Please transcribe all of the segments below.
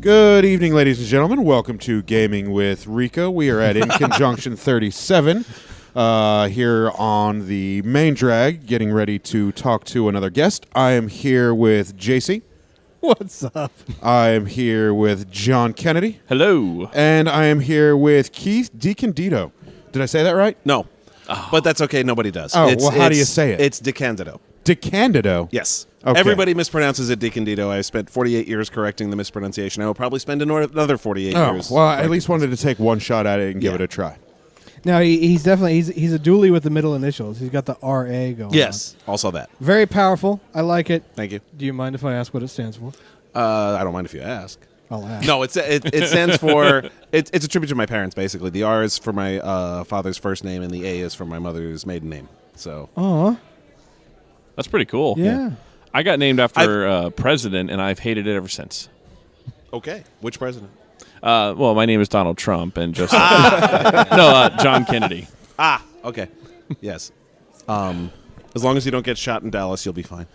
Good evening, ladies and gentlemen. Welcome to Gaming with Rico. We are at InCon37 here on the main drag, getting ready to talk to another guest. I am here with JC. What's up? I am here with John Kennedy. Hello. And I am here with Keith Decandido. Did I say that right? No. But that's okay. Nobody does. Oh, well, how do you say it? It's Decandido. Decandido? Yes. Okay. Everybody mispronounces it Decandido. I spent 48 years correcting the mispronunciation. I will probably spend another 48 years. Well, I at least wanted to take one shot at it and give it a try. Now he's definitely he's a dually with the middle initials. He's got the RA going. Yes. Also that. Very powerful. I like it. Thank you. Do you mind if I ask what it stands for? I don't mind if you ask. I'll ask. No, it stands for it's a tribute to my parents. Basically, the R is for my father's first name, and the A is for my mother's maiden name. So. Aw. That's pretty cool. Yeah. I got named after president, and I've hated it ever since. Okay. Which president? Well, my name is Donald Trump, and just John Kennedy. Ah. Okay. Yes. As long as you don't get shot in Dallas, you'll be fine.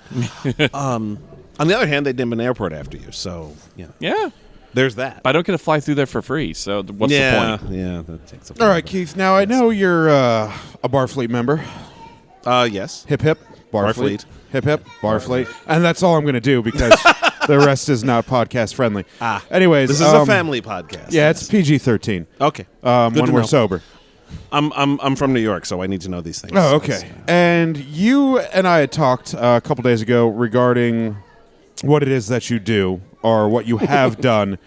On the other hand, they named an airport after you, so Yeah. there's that. But I don't get to fly through there for free, so what's the point? Yeah, that takes up. All right, Keith. Now, I know you're a Barfleet member. Yes. Hip, hip. Barfleet. Hip, hip. Barfleet. And that's all I'm going to do because the rest is not podcast friendly. Anyways. This is a family podcast. Yeah, it's PG-13. Okay. When we're sober. I'm from New York, so I need to know these things. Oh, okay. And you and I had talked a couple days ago regarding what it is that you do or what you have done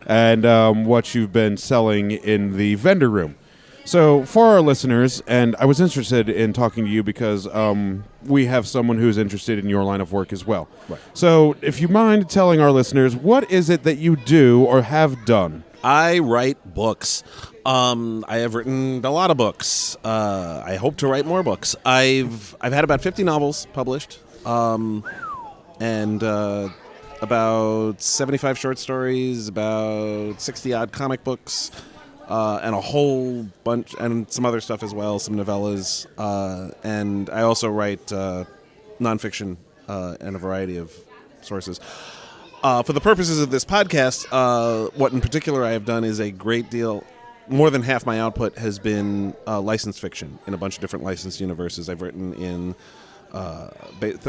and what you've been selling in the vendor room. So for our listeners, and I was interested in talking to you because we have someone who's interested in your line of work as well. Right. So if you mind telling our listeners, what is it that you do or have done? I write books. I have written a lot of books. I hope to write more books. I've had about 50 novels published, and about 75 short stories, about 60-odd comic books, and a whole bunch, and some other stuff as well, some novellas. And I also write nonfiction and a variety of sources. For the purposes of this podcast, what in particular I have done is a great deal. More than half my output has been licensed fiction in a bunch of different licensed universes. I've written in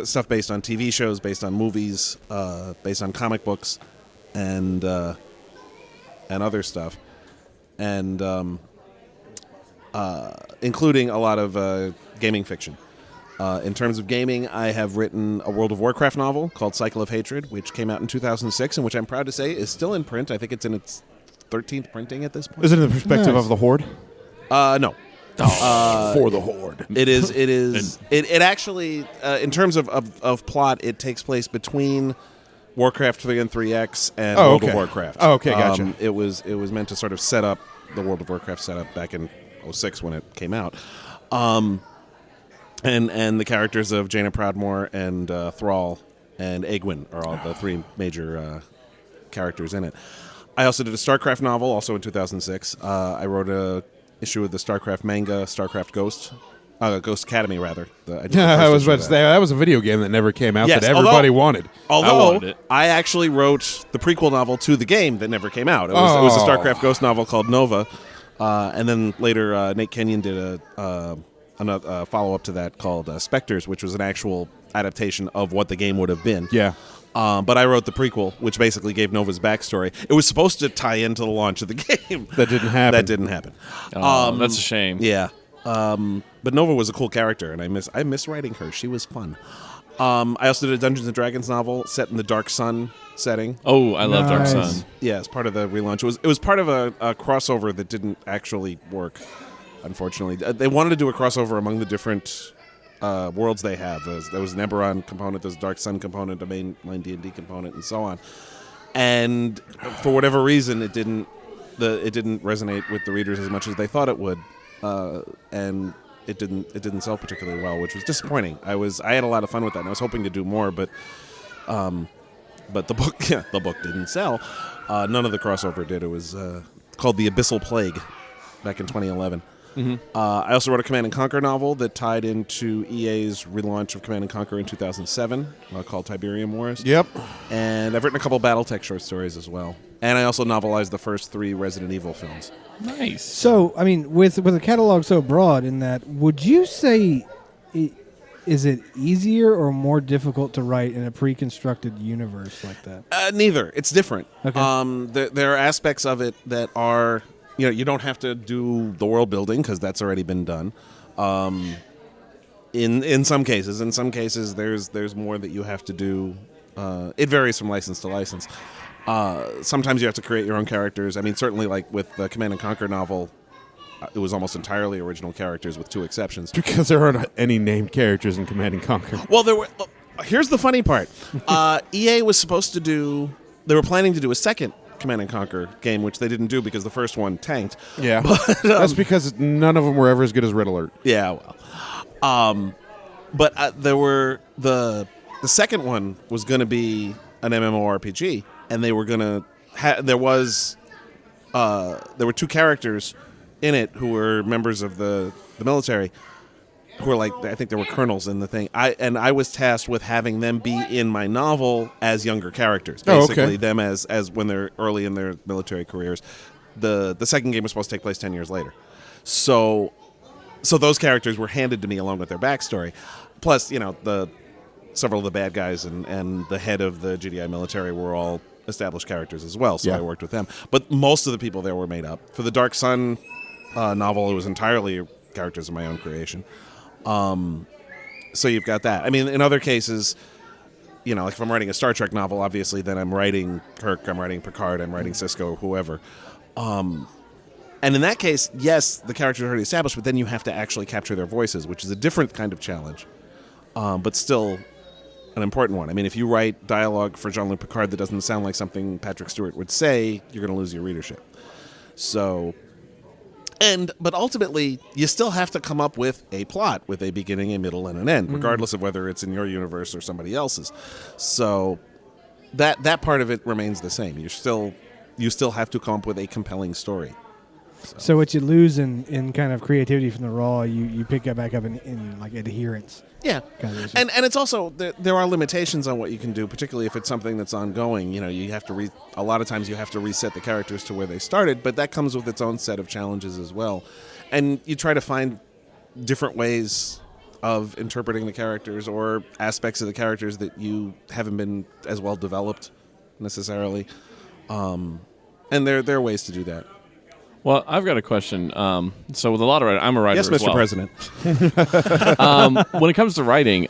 stuff based on TV shows, based on movies, based on comic books, and other stuff, and including a lot of gaming fiction. In terms of gaming, I have written a World of Warcraft novel called Cycle of Hatred, which came out in 2006, and which I'm proud to say is still in print. I think it's in its 13th printing at this point. Is it in the perspective of the Horde? No. For the Horde. It is. It actually, in terms of plot, it takes place between Warcraft 3 and 3X and World of Warcraft. Oh, okay, gotcha. It was meant to sort of set up the World of Warcraft setup back in 2006 when it came out. And the characters of Jaina Proudmoore and Thrall and Egwene are all the three major characters in it. I also did a StarCraft novel, also in 2006. I wrote a issue of the StarCraft manga, StarCraft Ghost Academy, rather. I was about to say, that was a video game that never came out that everybody wanted. Although I actually wrote the prequel novel to the game that never came out. It was a StarCraft Ghost novel called Nova, and then later Nate Kenyon did another follow-up to that called Spectres, which was an actual adaptation of what the game would have been. Yeah. But I wrote the prequel, which basically gave Nova's backstory. It was supposed to tie into the launch of the game. That didn't happen. That's a shame. Yeah. But Nova was a cool character, and I miss writing her. She was fun. I also did a Dungeons & Dragons novel set in the Dark Sun setting. Oh, I love Dark Sun. Yeah, it's part of the relaunch. It was part of a crossover that didn't actually work, unfortunately. They wanted to do a crossover among the different worlds they have. There was an Eberron component, there's a Dark Sun component, a mainline D&D component, and so on. And for whatever reason, it didn't resonate with the readers as much as they thought it would, and it didn't sell particularly well, which was disappointing. I had a lot of fun with that, and I was hoping to do more, but the book didn't sell. None of the crossover did. It was called The Abyssal Plague back in 2011. I also wrote a Command & Conquer novel that tied into EA's relaunch of Command & Conquer in 2007 called Tiberium Wars. Yep. And I've written a couple BattleTech short stories as well. And I also novelized the first 3 Resident Evil films. Nice. So, I mean, with a catalog so broad in that, would you say, is it easier or more difficult to write in a pre-constructed universe like that? Neither. It's different. Okay. There are aspects of it that are, you don't have to do the world building because that's already been done. In some cases, there's more that you have to do. It varies from license to license. Sometimes you have to create your own characters. I mean, certainly like with the Command & Conquer novel, it was almost entirely original characters with 2 exceptions. Because there aren't any named characters in Command & Conquer. Well, there were. Here's the funny part. EA was supposed to do. They were planning to do a second Command & Conquer game, which they didn't do because the first one tanked. Yeah, that's because none of them were ever as good as Red Alert. Yeah, well, but there were the second one was going to be an MMORPG, and they were going to. There were 2 characters in it who were members of the military, who were like, I think there were colonels in the thing. I was tasked with having them be in my novel as younger characters, basically them as when they're early in their military careers. The second game was supposed to take place 10 years later, so those characters were handed to me along with their backstory, plus several of the bad guys and the head of the GDI military were all established characters as well, so I worked with them. But most of the people there were made up. For the Dark Sun novel, it was entirely characters of my own creation. So you've got that. I mean, in other cases, like if I'm writing a Star Trek novel, obviously then I'm writing Kirk, I'm writing Picard, I'm writing Cisco, whoever. And in that case, yes, the characters are already established, but then you have to actually capture their voices, which is a different kind of challenge, but still an important one. I mean, if you write dialogue for Jean-Luc Picard that doesn't sound like something Patrick Stewart would say, you're going to lose your readership. So, but ultimately, you still have to come up with a plot with a beginning, a middle, and an end, regardless of whether it's in your universe or somebody else's. So that part of it remains the same. You still have to come up with a compelling story. So what you lose in kind of creativity from the raw, you pick it back up in like adherence. Yeah, kind of and it's also there are limitations on what you can do, particularly if it's something that's ongoing. You have to a lot of times you have to reset the characters to where they started, but that comes with its own set of challenges as well. And you try to find different ways of interpreting the characters or aspects of the characters that you haven't been as well developed necessarily. And there are ways to do that. Well, I've got a question. So with a lot of writers, I'm a writer yes, as Mr. well. President. When it comes to writing,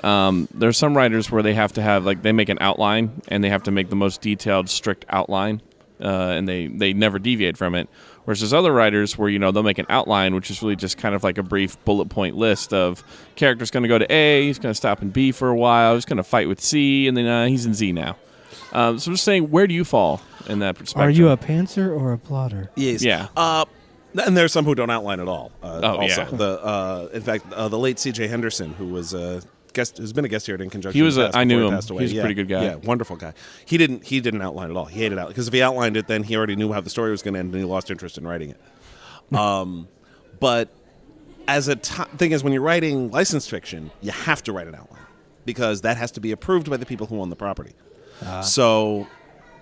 there's some writers where they have to have, like, they make an outline, and they have to make the most detailed, strict outline, and they never deviate from it. Whereas there's other writers where, they'll make an outline, which is really just kind of like a brief bullet point list of character's going to go to A, he's going to stop in B for a while, he's going to fight with C, and then he's in Z now. So I'm just saying, where do you fall in that perspective? Are you a pantser or a plotter? Yes. Yeah. And there's some who don't outline at all. Also, yeah. In fact, the late C.J. Henderson, who was a guest, who's been a guest here at InConjunction. He was I knew him. He was a pretty good guy. Yeah, wonderful guy. He didn't outline at all. He hated it because if he outlined it, then he already knew how the story was going to end, and he lost interest in writing it. But as thing is, when you're writing licensed fiction, you have to write an outline because that has to be approved by the people who own the property. So.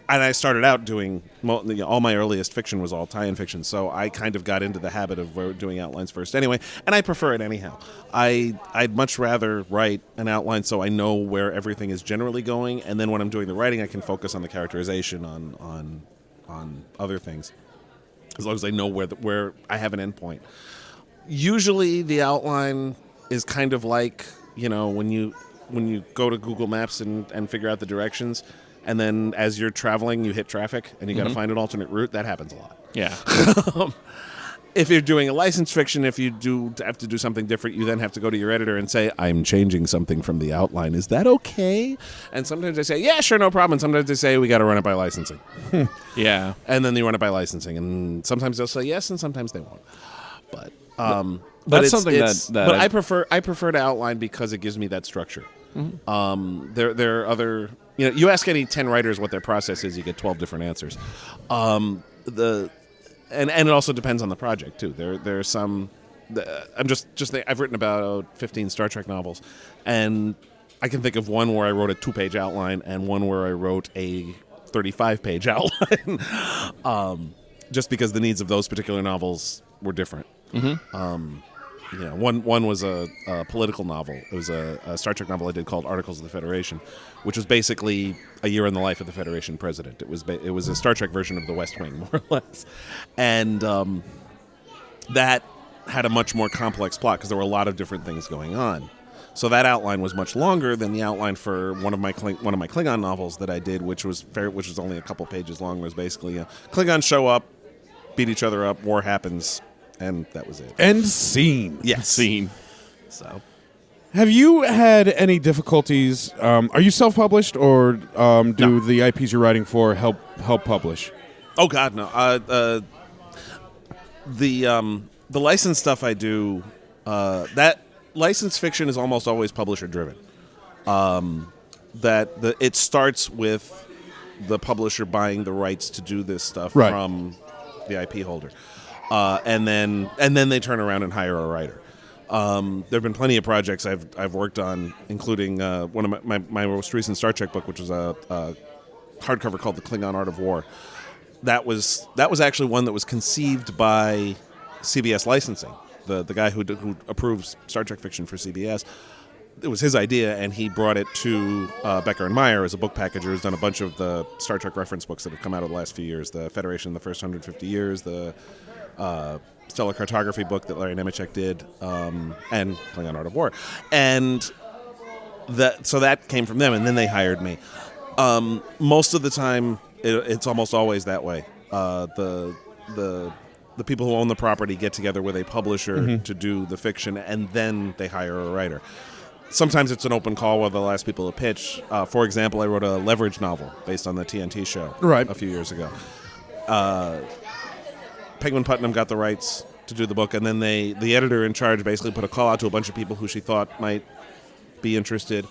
And I started out doing all my earliest fiction was all tie-in fiction, so I kind of got into the habit of doing outlines first anyway, and I prefer it anyhow. I'd much rather write an outline so I know where everything is generally going, and then when I'm doing the writing, I can focus on the characterization, on other things, as long as I know where I have an endpoint. Usually, the outline is kind of like when you go to Google Maps and figure out the directions. And then as you're traveling, you hit traffic, and you got to find an alternate route. That happens a lot. Yeah. If you're doing a licensed fiction, if you do have to do something different, you then have to go to your editor and say, I'm changing something from the outline. Is that okay? And sometimes they say, yeah, sure, no problem. And sometimes they say, we got to run it by licensing. Yeah. And then they run it by licensing. And sometimes they'll say yes, and sometimes they won't. But that's something that But I prefer to outline because it gives me that structure. Mm-hmm. There are other... you ask any 10 writers what their process is, you get 12 different answers. And it also depends on the project too. There are some I've written about 15 Star Trek novels, and I can think of one where I wrote a 2-page outline and one where I wrote a 35-page outline, just because the needs of those particular novels were different. One was a political novel. It was a Star Trek novel I did called Articles of the Federation, which was basically a year in the life of the Federation president. It was a Star Trek version of The West Wing, more or less, and that had a much more complex plot because there were a lot of different things going on. So that outline was much longer than the outline for one of my Klingon novels that I did, which was only a couple pages long. It was basically Klingons show up, beat each other up, war happens, and that was it. End scene. Yes. Scene. So, Have you had any difficulties? Are you self-published, or do the IPs you're writing for help publish? oh God, no. The license stuff I do, that license fiction is almost always publisher driven. It starts with the publisher buying the rights to do this stuff from the IP holder, and then they turn around and hire a writer. There have been plenty of projects I've worked on, including one of my most recent Star Trek book, which was a hardcover called The Klingon Art of War. That was actually one that was conceived by CBS Licensing, the guy who approves Star Trek fiction for CBS. It was his idea, and he brought it to Becker and Meyer as a book packager, who's done a bunch of the Star Trek reference books that have come out over the last few years. The Federation, the First 150 Years, the Stellar Cartography book that Larry Nemechek did, and Klingon Art of War. And so that came from them, and then they hired me. Most of the time, it's almost always that way. The people who own the property get together with a publisher to do the fiction, and then they hire a writer. Sometimes it's an open call where they'll ask people to pitch. For example, I wrote a Leverage novel based on the TNT show a few years ago. Penguin Putnam got the rights to do the book, and then the editor in charge basically put a call out to a bunch of people who she thought might be interested,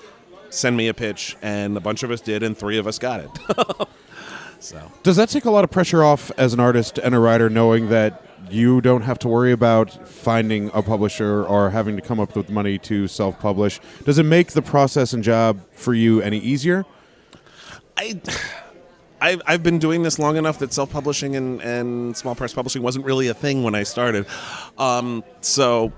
send me a pitch, and a bunch of us did, and 3 of us got it. So, does that take a lot of pressure off as an artist and a writer, knowing that you don't have to worry about finding a publisher or having to come up with money to self-publish? Does it make the process and job for you any easier? I've been doing this long enough that self-publishing and small press publishing wasn't really a thing when I started. So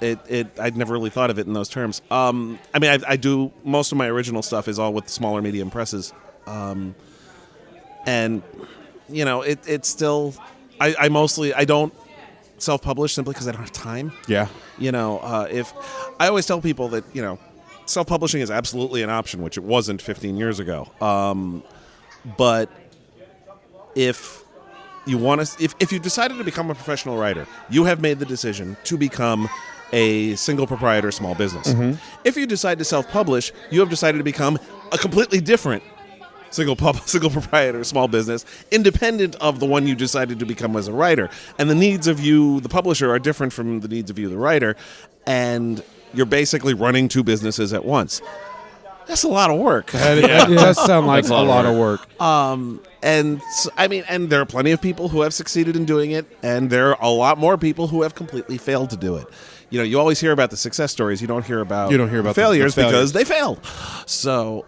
I'd never really thought of it in those terms. I do most of my original stuff is all with smaller medium presses. And it's still I don't self-publish simply because I don't have time. Yeah. If I always tell people that self-publishing is absolutely an option, which it wasn't 15 years ago. But if you if you decided to become a professional writer, you have made the decision to become a single proprietor small business. If you decide to self-publish, you have decided to become a completely different single proprietor small business, independent of the one you decided to become as a writer. And the needs of you, the publisher, are different from the needs of you, the writer. And you're basically running 2 businesses at once. That's a lot of work. It does sound like a lot of work. And there are plenty of people who have succeeded in doing it, and there are a lot more people who have completely failed to do it. You always hear about the success stories. You don't hear about the failures because they failed. So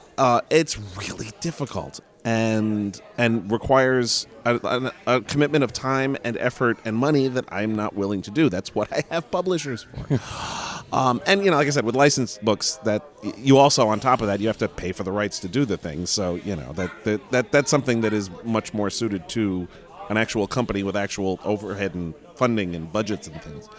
it's really difficult and requires a commitment of time and effort and money that I'm not willing to do. That's what I have publishers for. And like I said, with licensed books, that you also, on top of that, you have to pay for the rights to do the things. So that's something that is much more suited to an actual company with actual overhead and funding and budgets and things.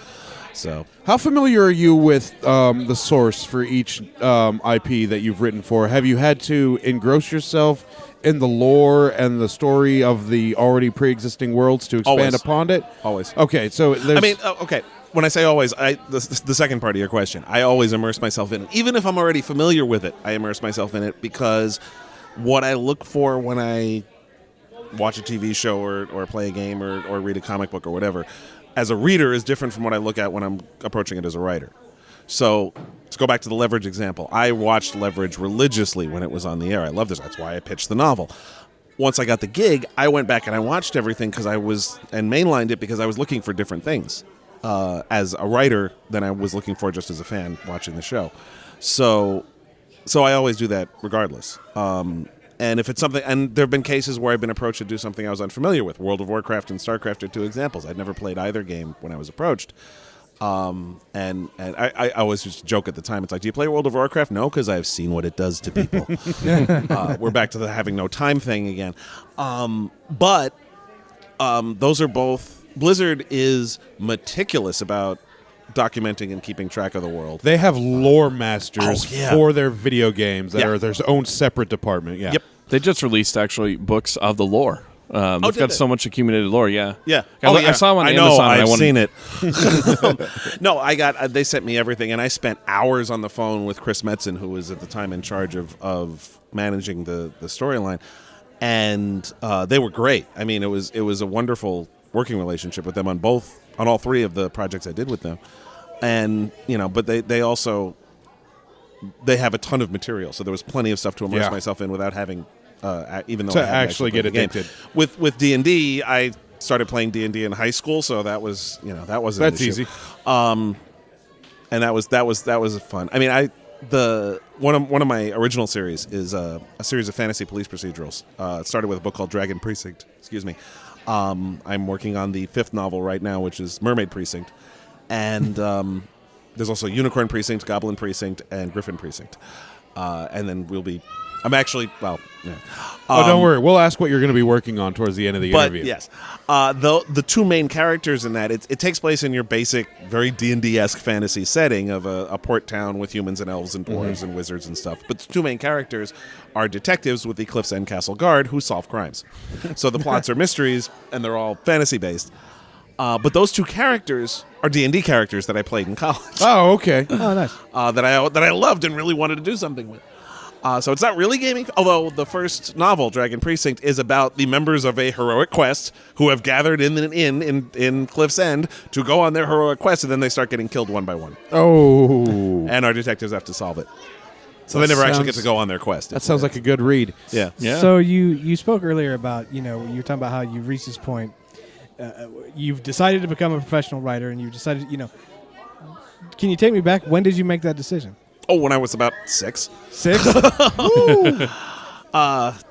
So, how familiar are you with the source for each IP that you've written for? Have you had to engross yourself in the lore and the story of the already pre-existing worlds to expand upon it? Always. Okay, so there's... okay. When I say always, the second part of your question, I always immerse myself in it. Even if I'm already familiar with it, I immerse myself in it because what I look for when I watch a TV show or play a game or read a comic book or whatever, as a reader, is different from what I look at when I'm approaching it as a writer. So, let's go back to the Leverage example. I watched Leverage religiously when it was on the air. I loved it. That's why I pitched the novel. Once I got the gig, I went back and I watched everything and mainlined it because I was looking for different things. as a writer than I was looking for just as a fan watching the show. So I always do that regardless. And if it's something, and there have been cases where I've been approached to do something I was unfamiliar with. World of Warcraft and StarCraft are two examples. I'd never played either game when I was approached. And I always just joke at the time. It's like, do you play World of Warcraft? No, because I've seen what it does to people. We're back to the having no time thing again. But those are both. Blizzard is meticulous about documenting and keeping track of the world. They have lore masters for their video games that are their own separate department. Yeah. Yep. They just released actually books of the lore. They've got so much accumulated lore. Yeah. Yeah. I saw them on Amazon. I've seen it. No, they sent me everything, and I spent hours on the phone with Chris Metzen, who was at the time in charge of managing the storyline, and they were great. I mean, it was a wonderful working relationship with them on all three of the projects I did with them. And, but they also, they have a ton of material. So there was plenty of stuff to immerse myself in without having, even though to I hadn't actually get played the game. addicted. With D&D, I started playing D&D in high school. So that was, that wasn't That's an issue. easy. And that was fun. I mean, one of my original series is a series of fantasy police procedurals. It started with a book called Dragon Precinct. Excuse me. I'm working on the 5th novel right now, which is Mermaid Precinct. And there's also Unicorn Precinct, Goblin Precinct, and Griffin Precinct. And then I'm actually, don't worry. We'll ask what you're going to be working on towards the end of the interview. But yes, the two main characters in that, it takes place in your basic, very D&D-esque fantasy setting of a port town with humans and elves and dwarves and wizards and stuff. But the two main characters are detectives with the Cliff's End Castle Guard who solve crimes. So the plots are mysteries, and they're all fantasy-based. But those two characters are D&D characters that I played in college. Oh, okay. Oh, nice. That I loved and really wanted to do something with. So it's not really gaming, although the first novel, Dragon Precinct, is about the members of a heroic quest who have gathered in an inn in Cliff's End to go on their heroic quest, and then they start getting killed one by one. Oh. And our detectives have to solve it. So they never actually get to go on their quest. That sounds like a good read. Yeah. So you spoke earlier about, you were talking about how you've reached this point. You've decided to become a professional writer, and you've decided, can you take me back? When did you make that decision? Oh, when I was about 6. 6? That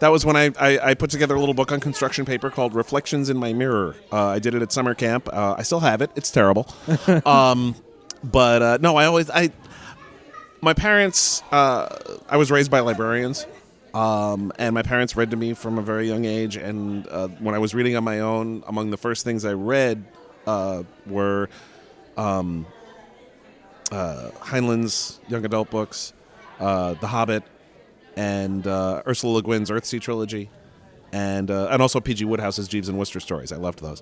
was when I put together a little book on construction paper called Reflections in My Mirror. I did it at summer camp. I still have it. It's terrible. But no, my parents, I was raised by librarians. And my parents read to me from a very young age. And when I was reading on my own, among the first things I read were Heinlein's young adult books, The Hobbit, and Ursula Le Guin's Earthsea trilogy, and also P.G. Woodhouse's Jeeves and Wooster stories. I loved those.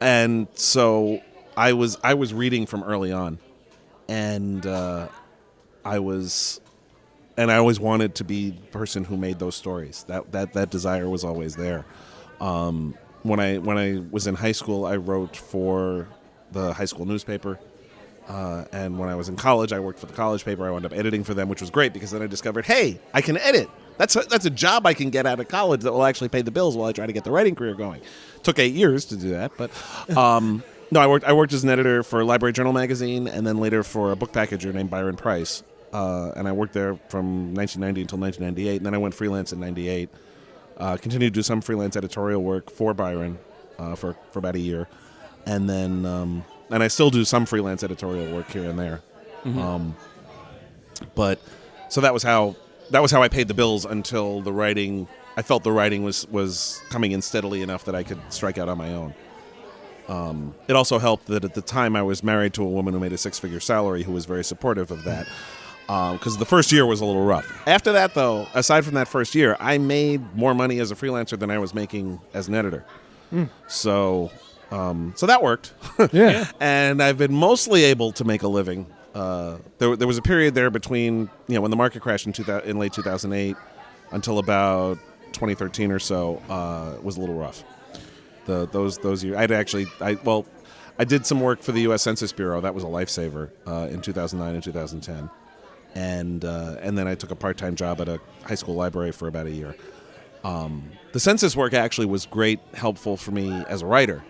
And so I was reading from early on, and I always wanted to be the person who made those stories. That desire was always there. When I was in high school, I wrote for the high school newspaper. And when I was in college, I worked for the college paper. I wound up editing for them, which was great because then I discovered, hey, I can edit. That's a job I can get out of college that will actually pay the bills while I try to get the writing career going. Took 8 years to do that, but no, I worked as an editor for Library Journal magazine, and then later for a book packager named Byron Price. And I worked there from 1990 until 1998, and then I went freelance in '98. Continued to do some freelance editorial work for Byron for about a year, and then. And I still do some freelance editorial work here and there, but so that was how I paid the bills until the writing. I felt the writing was coming in steadily enough that I could strike out on my own. It also helped that at the time I was married to a woman who made a 6-figure salary, who was very supportive of that. Because the first year was a little rough. After that, though, aside from that first year, I made more money as a freelancer than I was making as an editor. So that worked. Yeah. And I've been mostly able to make a living. There was a period there between when the market crashed in late 2008 until about 2013 or so. It was a little rough. Those years, I did some work for the U.S. Census Bureau. That was a lifesaver in 2009 and 2010. And then I took a part-time job at a high school library for about a year. The census work actually was helpful for me as a writer,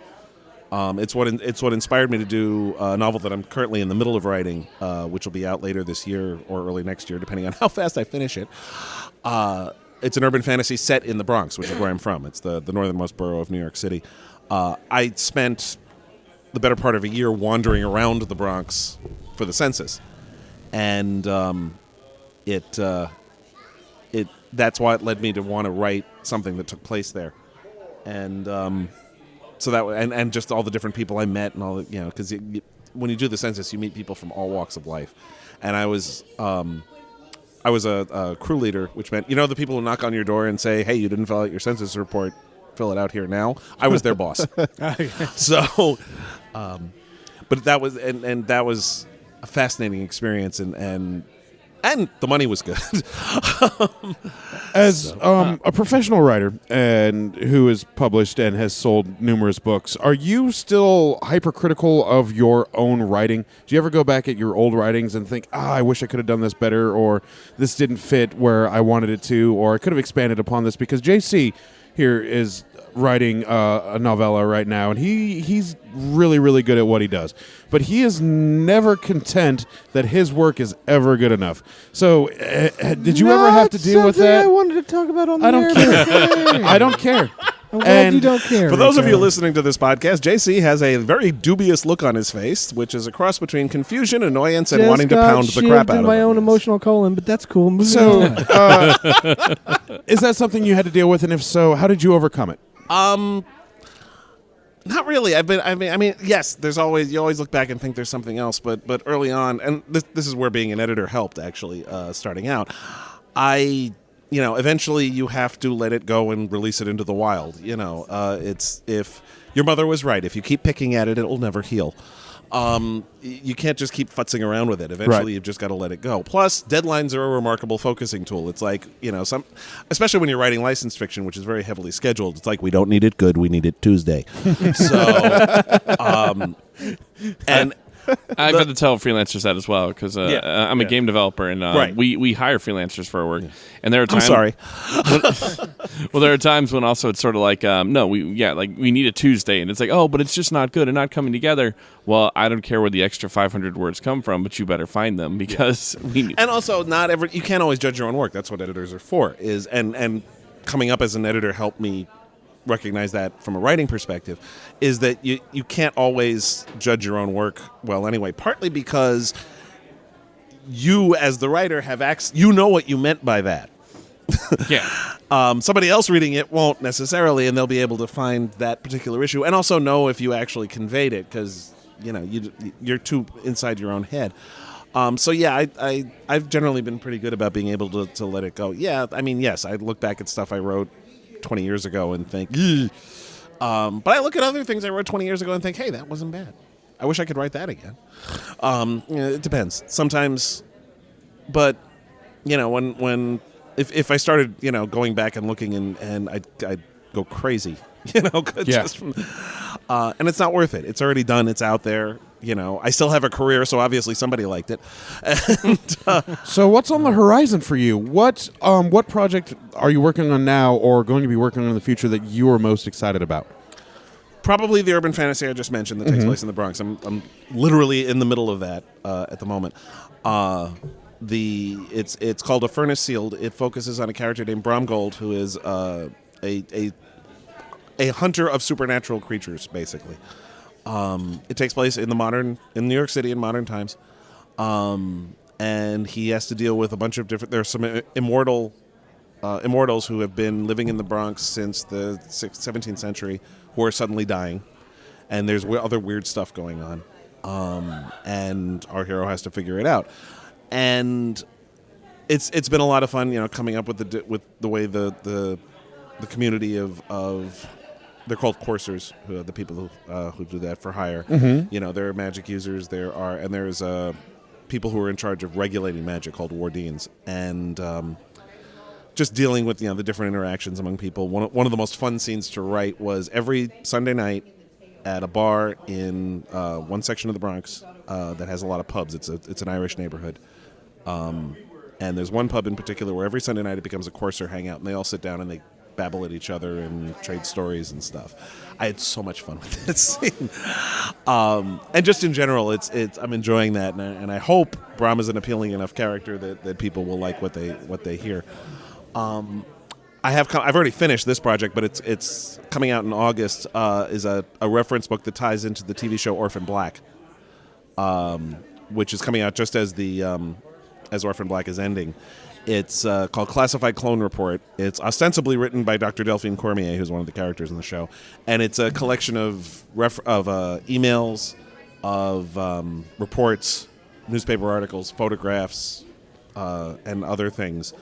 It's what inspired me to do a novel that I'm currently in the middle of writing, which will be out later this year or early next year, depending on how fast I finish it. It's an urban fantasy set in the Bronx, which is where I'm from. It's the northernmost borough of New York City. I spent the better part of a year wandering around the Bronx for the census, and that's why it led me to want to write something that took place there, and so that and just all the different people I met and all the, because when you do the census, you meet people from all walks of life, and I was a crew leader, which meant the people who knock on your door and say, "Hey, you didn't fill out your census report. Fill it out here now." I was their boss. So, but that was and that was a fascinating experience, and the money was good. As a professional writer and who has published and has sold numerous books, are you still hypercritical of your own writing? Do you ever go back at your old writings and think, I wish I could have done this better, or this didn't fit where I wanted it to, or I could have expanded upon this? Because JC here is writing a novella right now, and he's really, really good at what he does. But he is never content that his work is ever good enough. So, did you ever have to deal with that? I wanted to talk about on the I don't care. I don't care. I'm glad you don't care. For those of you Rico. listening to this podcast, JC has a very dubious look on his face, which is a cross between confusion, annoyance, and Just wanting to got pound the crap out in of my him. own emotional colon, but that's cool. Moving So, on. is that something you had to deal with? And if so, how did you overcome it? Not really. I mean, yes. You always look back and think there's something else, but early on, and this is where being an editor helped actually. Starting out, eventually you have to let it go and release it into the wild. It's if your mother was right. If you keep picking at it, it will never heal. You can't just keep futzing around with it. Eventually, Right. You've just got to let it go. Plus, deadlines are a remarkable focusing tool. It's like, especially when you're writing licensed fiction, which is very heavily scheduled. It's like, we don't need it good, we need it Tuesday. And I've had to tell freelancers that as well, because I'm a game developer, and Right. we hire freelancers for our work. And there are times. I'm sorry. Well, there are times when also it's sort of like, no, we need a Tuesday, and it's like, oh, but it's just not good and not coming together. Well, I don't care where the extra 500 words come from, but you better find them, because we. And also, you can't always judge your own work. That's what editors are for. And coming up as an editor helped me recognize that from a writing perspective, is that you can't always judge your own work well anyway, partly because you as the writer have what you meant by that. Yeah. Somebody else reading it won't necessarily, and they'll be able to find that particular issue and also know if you actually conveyed it, because you're too inside your own head. I've generally been pretty good about being able to let it go. Yeah, I mean, yes, I look back at stuff I wrote 20 years ago and think, but I look at other things I wrote 20 years ago and think, hey, that wasn't bad. I wish I could write that again. It depends. Sometimes, but if I started, going back and looking and I'd go crazy, just from, and it's not worth it. It's already done. It's out there. I still have a career, so obviously somebody liked it. And, So what's on the horizon for you? What project are you working on now or going to be working on in the future that you are most excited about? probably the urban fantasy I just mentioned that takes place in the Bronx. I'm literally in the middle of that at the moment. It's called A Furnace Sealed. It focuses on a character named Bromgold, who is a hunter of supernatural creatures, basically. It takes place in New York City in modern times, and he has to deal with a bunch of different. There's some immortals who have been living in the Bronx since the 17th century, who are suddenly dying, and there's other weird stuff going on, and our hero has to figure it out. And it's been a lot of fun, coming up with the way the community of they're called coursers, the people who do that for hire. There are magic users. There's people who are in charge of regulating magic called wardens, and just dealing with the different interactions among people. One of the most fun scenes to write was every Sunday night at a bar in one section of the Bronx that has a lot of pubs. It's an Irish neighborhood. And there's one pub in particular where every Sunday night it becomes a courser hangout, and they all sit down and babble at each other and trade stories and stuff. I had so much fun with that scene, and just in general, it's I'm enjoying that, and I hope Brahm is an appealing enough character that people will like what they hear. I've already finished this project, but it's coming out in August. Is a reference book that ties into the TV show Orphan Black, which is coming out just as as Orphan Black is ending. It's called Classified Clone Report. It's ostensibly written by Dr. Delphine Cormier, who's one of the characters in the show, and it's a collection of emails, of reports, newspaper articles, photographs, and other things,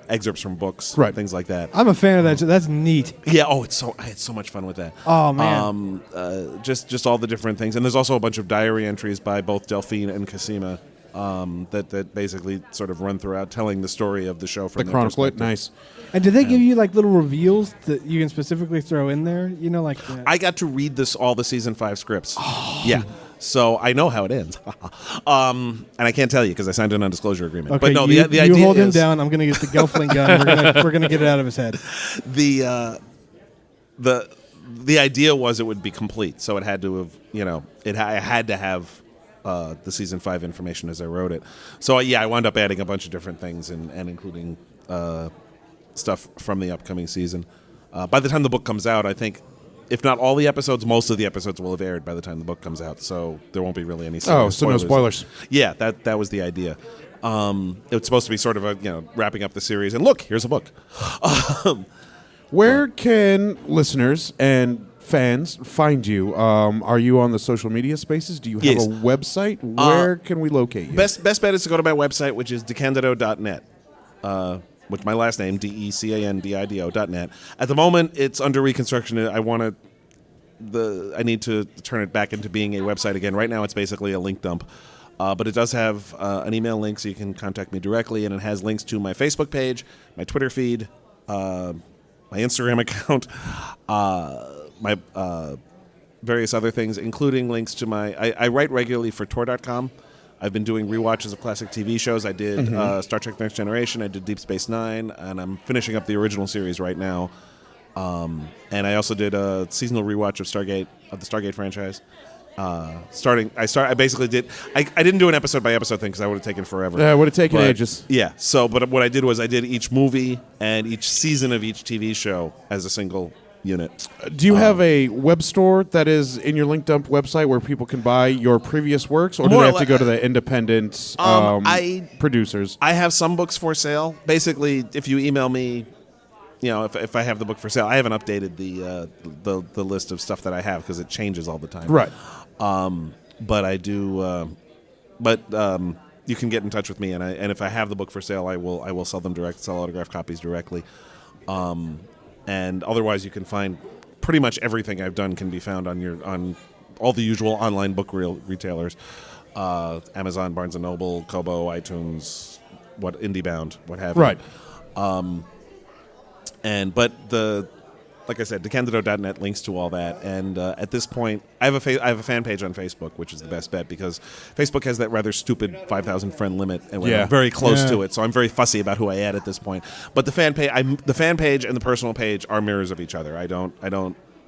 excerpts from books, Right. things like that. I'm a fan of that. That's neat. Yeah. Oh, I had so much fun with that. Oh man. Just all the different things, and there's also a bunch of diary entries by both Delphine and Cosima that basically sort of run throughout, telling the story of the show from The their Chronicle. perspective. Nice. And did they give you like little reveals that you can specifically throw in there? You know, like I got to read all the season 5 scripts. Yeah. So I know how it ends. And I can't tell you because I signed a non-disclosure agreement. okay, But no, you, the you idea hold him is down. I'm gonna get the Gelfling gun. We're gonna get it out of his head. the idea was it would be complete. So it had to have, I had to have the season 5 information as I wrote it. So I wound up adding a bunch of different things and including stuff from the upcoming season. By the time the book comes out, I think, if not all the episodes, most of the episodes will have aired by the time the book comes out. So there won't be really any Oh, so no spoilers. Yeah, that was the idea. It was supposed to be sort of wrapping up the series. And look, here's a book. Where can listeners and fans find you? Are you on the social media spaces? Do you have Yes. a website? Where can we locate you? Best bet is to go to my website, which is decandido.net. With my last name, DECANDIDO.net. At the moment, it's under reconstruction. I need to turn it back into being a website again. Right now, it's basically a link dump. But it does have an email link, so you can contact me directly, and it has links to my Facebook page, my Twitter feed, my Instagram account, my various other things, including links to I write regularly for Tor.com. I've been doing rewatches of classic TV shows. I did Star Trek Next Generation. I did Deep Space Nine, and I'm finishing up the original series right now. And I also did a seasonal rewatch of the Stargate franchise. I basically did. I didn't do an episode by episode thing because that would have taken forever. Yeah, it would have taken ages. Yeah. So, but what I did was I did each movie and each season of each TV show as a single unit. Do you have a web store that is in your link dump website where people can buy your previous works, or do More they or have to go to the independent producers? I have some books for sale. Basically, if you email me, if I have the book for sale, I haven't updated the list of stuff that I have because it changes all the time. Right. But I do. You can get in touch with me, and if I have the book for sale, I will sell them sell autographed copies directly. And otherwise, you can find pretty much everything I've done can be found on all the usual online book retailers: Amazon, Barnes and Noble, Kobo, iTunes, IndieBound, what have you. Right. Like I said, decandido.net links to all that. And at this point, I have a fan page on Facebook, which is the best bet because Facebook has that rather stupid 5,000 friend limit, and we're very close to it. So I'm very fussy about who I add at this point. But the fan page and the personal page are mirrors of each other. I don't.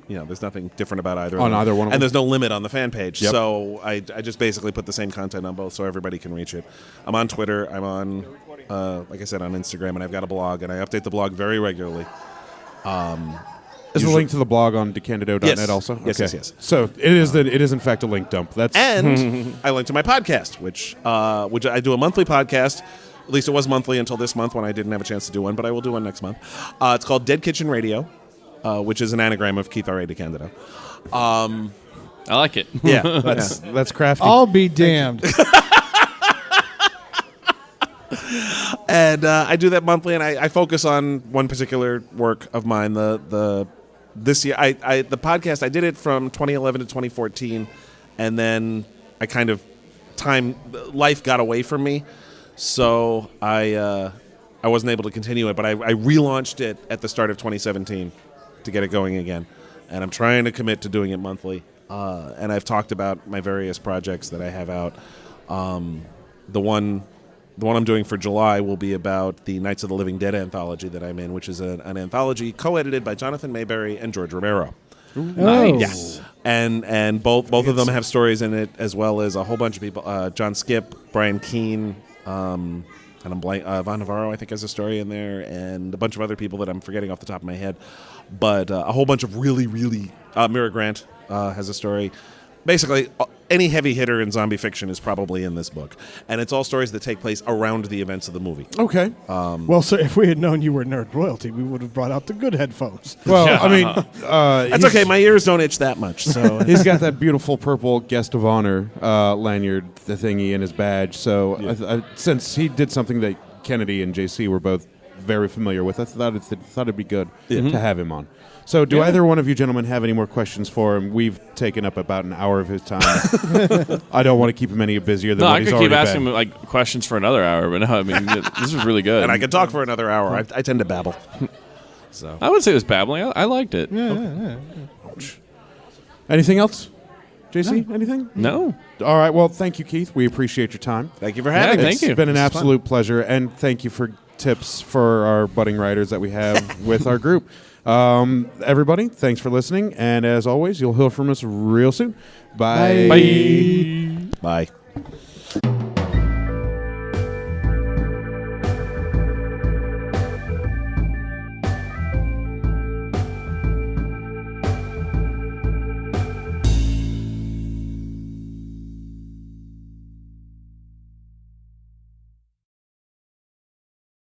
There's nothing different about either. On either one of them. And there's no limit on the fan page. Yep. So I just basically put the same content on both, so everybody can reach it. I'm on Twitter. I'm on, like I said, on Instagram, and I've got a blog, and I update the blog very regularly. Is the link to the blog on decandido.net Yes. also? Yes. So it is in fact a link dump. That's And I link to my podcast, which I do a monthly podcast. At least it was monthly until this month when I didn't have a chance to do one, but I will do one next month. It's called Dead Kitchen Radio, which is an anagram of Keith R.A. Decandido. I like it. Yeah, that's crafty. I'll be damned. And I do that monthly, and I focus on one particular work of mine. This year, the podcast, I did it from 2011 to 2014, and then I kind of life got away from me, so I wasn't able to continue it. But I relaunched it at the start of 2017 to get it going again, and I'm trying to commit to doing it monthly. And I've talked about my various projects that I have out. The one the one I'm doing for July will be about the Knights of the Living Dead anthology that I'm in, which is an anthology co-edited by Jonathan Mayberry and George Romero. Nice. And both of them have stories in it, as well as a whole bunch of people. John Skip, Brian Keene, and I'm blank. Von Navarro, I think, has a story in there, and a bunch of other people that I'm forgetting off the top of my head. But a whole bunch of really Mira Grant has a story. Basically, any heavy hitter in zombie fiction is probably in this book, and it's all stories that take place around the events of the movie. Okay. Well, sir, if we had known you were nerd royalty, we would have brought out the good headphones. Well, I mean, That's okay. My ears don't itch that much. So he's got that beautiful purple guest of honor lanyard, the thingy in his badge. So since he did something that Kennedy and JC were both very familiar with, I thought it'd be good to have him on. So do either one of you gentlemen have any more questions for him? We've taken up about an hour of his time. I don't want to keep him any busier than what he's already been. I could keep asking him like questions for another hour, but no, I mean, this is really good. and I could talk for another hour. I tend to babble. So I would say it was babbling. I liked it. Yeah. Anything else? JC, anything? No. All right, well, thank you, Keith. We appreciate your time. thank you for having me. thank you. It's been an This is absolute pleasure, and thank you for tips for our budding writers that we have with our group. Everybody, thanks for listening, and as always, you'll hear from us real soon. Bye. Bye. Bye.